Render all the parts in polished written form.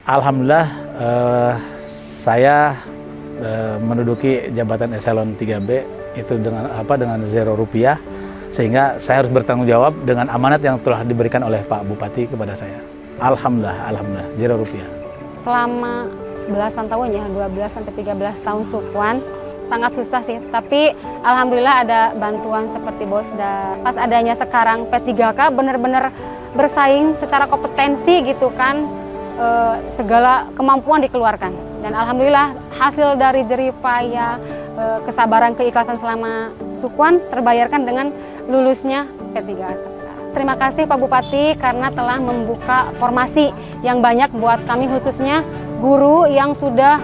Alhamdulillah saya menduduki jabatan eselon 3B itu dengan Rp0 sehingga saya harus bertanggung jawab dengan amanat yang telah diberikan oleh Pak Bupati kepada saya. Alhamdulillah Rp0. Selama belasan tahun ya, 12 sampai 13 tahun Sukwan, sangat susah sih, tapi alhamdulillah ada bantuan seperti Bosda. Pas adanya sekarang P3K benar-benar bersaing secara kompetensi gitu kan, segala kemampuan dikeluarkan. Dan alhamdulillah hasil dari jerih payah, kesabaran, keikhlasan selama Sukwan terbayarkan dengan lulusnya P3K sekarang. Terima kasih Pak Bupati karena telah membuka formasi yang banyak buat kami, khususnya guru yang sudah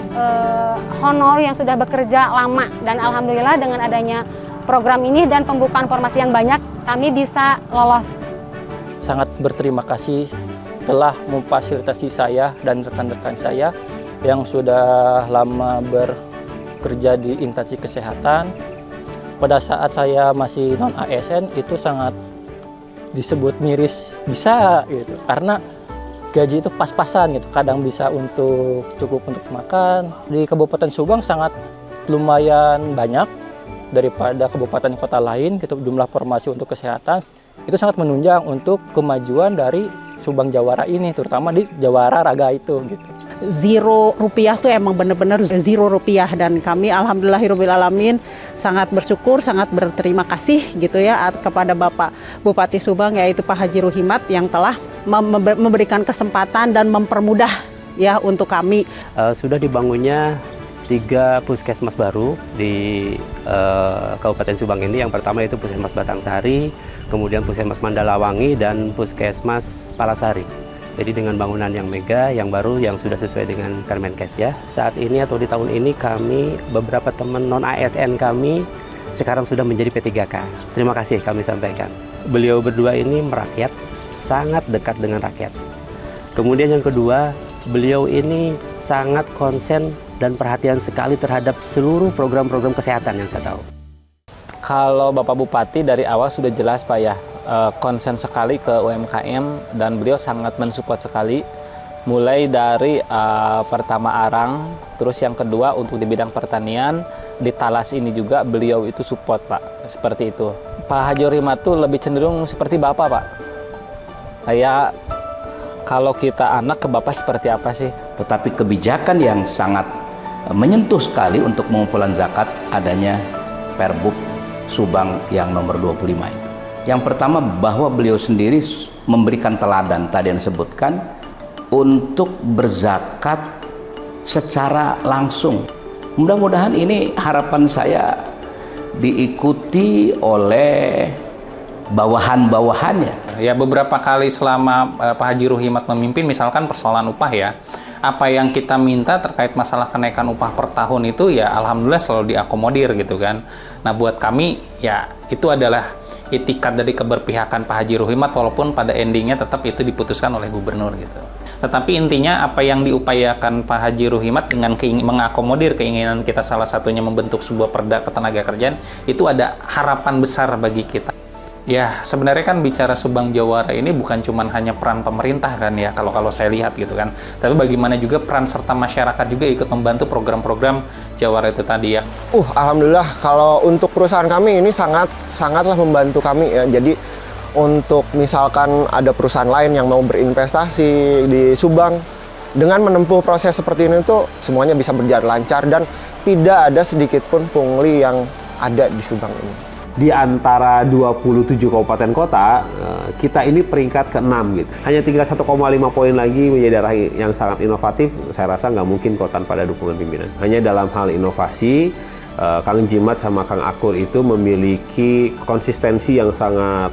honor, yang sudah bekerja lama. Dan alhamdulillah dengan adanya program ini dan pembukaan formasi yang banyak, kami bisa lolos. Sangat berterima kasih telah memfasilitasi saya dan rekan-rekan saya yang sudah lama bekerja di instansi kesehatan. Pada saat saya masih non-ASN itu sangat disebut miris bisa gitu, karena gaji itu pas-pasan gitu, kadang bisa cukup untuk makan. Di Kabupaten Subang sangat lumayan banyak daripada kabupaten kota lain gitu, jumlah formasi untuk kesehatan itu sangat menunjang untuk kemajuan dari Subang Jawara ini, terutama di Jawara Raga itu gitu. Rp0 tuh emang benar-benar Rp0, dan kami alhamdulillahirobbilalamin sangat bersyukur, sangat berterima kasih gitu ya kepada Bapak Bupati Subang, yaitu Pak Haji Ruhimat, yang telah memberikan kesempatan dan mempermudah ya untuk kami. Sudah dibangunnya 3 puskesmas baru di Kabupaten Subang ini. Yang pertama itu Puskesmas Batangsari, kemudian Puskesmas Mandalawangi, dan Puskesmas Palasari. Jadi dengan bangunan yang mega, yang baru, yang sudah sesuai dengan Permenkes ya. Saat ini atau di tahun ini kami, beberapa teman non-ASN kami sekarang sudah menjadi P3K. Terima kasih kami sampaikan. Beliau berdua ini merakyat, sangat dekat dengan rakyat. Kemudian yang kedua, beliau ini sangat konsen dan perhatian sekali terhadap seluruh program-program kesehatan yang saya tahu. Kalau Bapak Bupati dari awal sudah jelas Pak ya, konsen sekali ke UMKM dan beliau sangat mensupport sekali. Mulai dari pertama arang, terus yang kedua untuk di bidang pertanian, di Talas ini juga beliau itu support Pak, seperti itu. Pak Haji Ruhimat tuh lebih cenderung seperti Bapak Pak. Kayak kalau kita anak ke Bapak seperti apa sih? Tetapi kebijakan yang sangat menyentuh sekali untuk pengumpulan zakat adanya Perbuk Subang yang nomor 25 itu. Yang pertama bahwa beliau sendiri memberikan teladan tadi yang disebutkan untuk berzakat secara langsung. Mudah-mudahan ini harapan saya diikuti oleh bawahan-bawahannya. Ya beberapa kali selama Pak Haji Ruhimat memimpin, misalkan persoalan upah ya, apa yang kita minta terkait masalah kenaikan upah per tahun itu ya alhamdulillah selalu diakomodir gitu kan. Nah buat kami ya itu adalah itikat dari keberpihakan Pak Haji Ruhimat, walaupun pada endingnya tetap itu diputuskan oleh gubernur gitu. Tetapi intinya apa yang diupayakan Pak Haji Ruhimat dengan mengakomodir keinginan kita, salah satunya membentuk sebuah perda ketenagakerjaan, itu ada harapan besar bagi kita. Ya sebenarnya kan bicara Subang Jawara ini bukan cuma hanya peran pemerintah kan ya, kalau saya lihat gitu kan, tapi bagaimana juga peran serta masyarakat juga ikut membantu program-program Jawara itu tadi ya. Alhamdulillah kalau untuk perusahaan kami ini sangatlah membantu kami ya. Jadi untuk misalkan ada perusahaan lain yang mau berinvestasi di Subang, dengan menempuh proses seperti ini tuh semuanya bisa berjalan lancar dan tidak ada sedikit pun pungli yang ada di Subang ini. Di antara 27 kabupaten kota, kita ini peringkat ke-6 gitu. Hanya tinggal 1,5 poin lagi menjadi daerah yang sangat inovatif. Saya rasa nggak mungkin kok tanpa ada dukungan pimpinan. Hanya dalam hal inovasi, Kang Jimat sama Kang Akur itu memiliki konsistensi yang sangat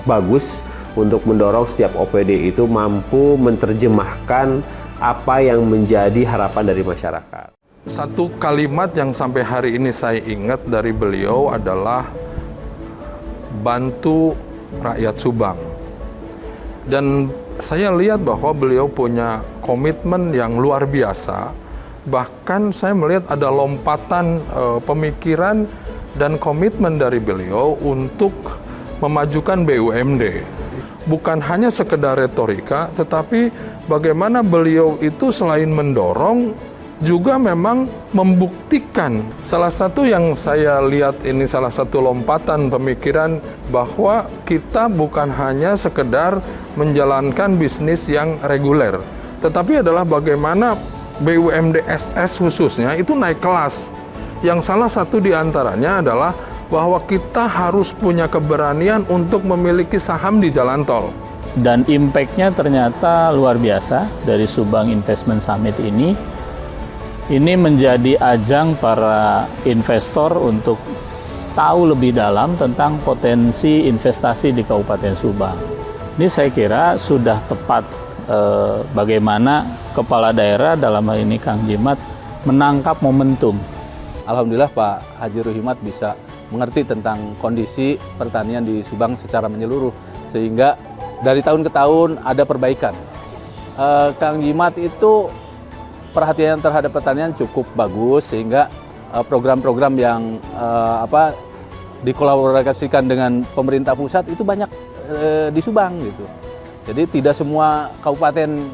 bagus untuk mendorong setiap OPD itu mampu menerjemahkan apa yang menjadi harapan dari masyarakat. Satu kalimat yang sampai hari ini saya ingat dari beliau adalah bantu rakyat Subang. Dan saya lihat bahwa beliau punya komitmen yang luar biasa. Bahkan saya melihat ada lompatan pemikiran dan komitmen dari beliau untuk memajukan BUMD. bukan hanya sekedar retorika, tetapi bagaimana beliau itu selain mendorong, juga memang membuktikan. Salah satu yang saya lihat ini salah satu lompatan pemikiran bahwa kita bukan hanya sekedar menjalankan bisnis yang reguler, tetapi adalah bagaimana BUMD SS khususnya itu naik kelas. Yang salah satu diantaranya adalah bahwa kita harus punya keberanian untuk memiliki saham di jalan tol. Dan impact-nya ternyata luar biasa dari Subang Investment Summit ini. Ini menjadi ajang para investor untuk tahu lebih dalam tentang potensi investasi di Kabupaten Subang. Ini saya kira sudah tepat bagaimana kepala daerah dalam hal ini Kang Jimat menangkap momentum. Alhamdulillah Pak Haji Ruhimat bisa mengerti tentang kondisi pertanian di Subang secara menyeluruh, sehingga dari tahun ke tahun ada perbaikan. Kang Jimat itu perhatian terhadap pertanian cukup bagus, sehingga program-program yang dikolaborasikan dengan pemerintah pusat itu banyak di Subang gitu. Jadi tidak semua kabupaten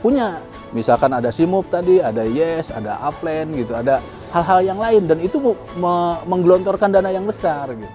punya. Misalkan ada SIMUP tadi, ada YES, ada Aflen gitu, ada hal-hal yang lain, dan itu menggelontorkan dana yang besar gitu.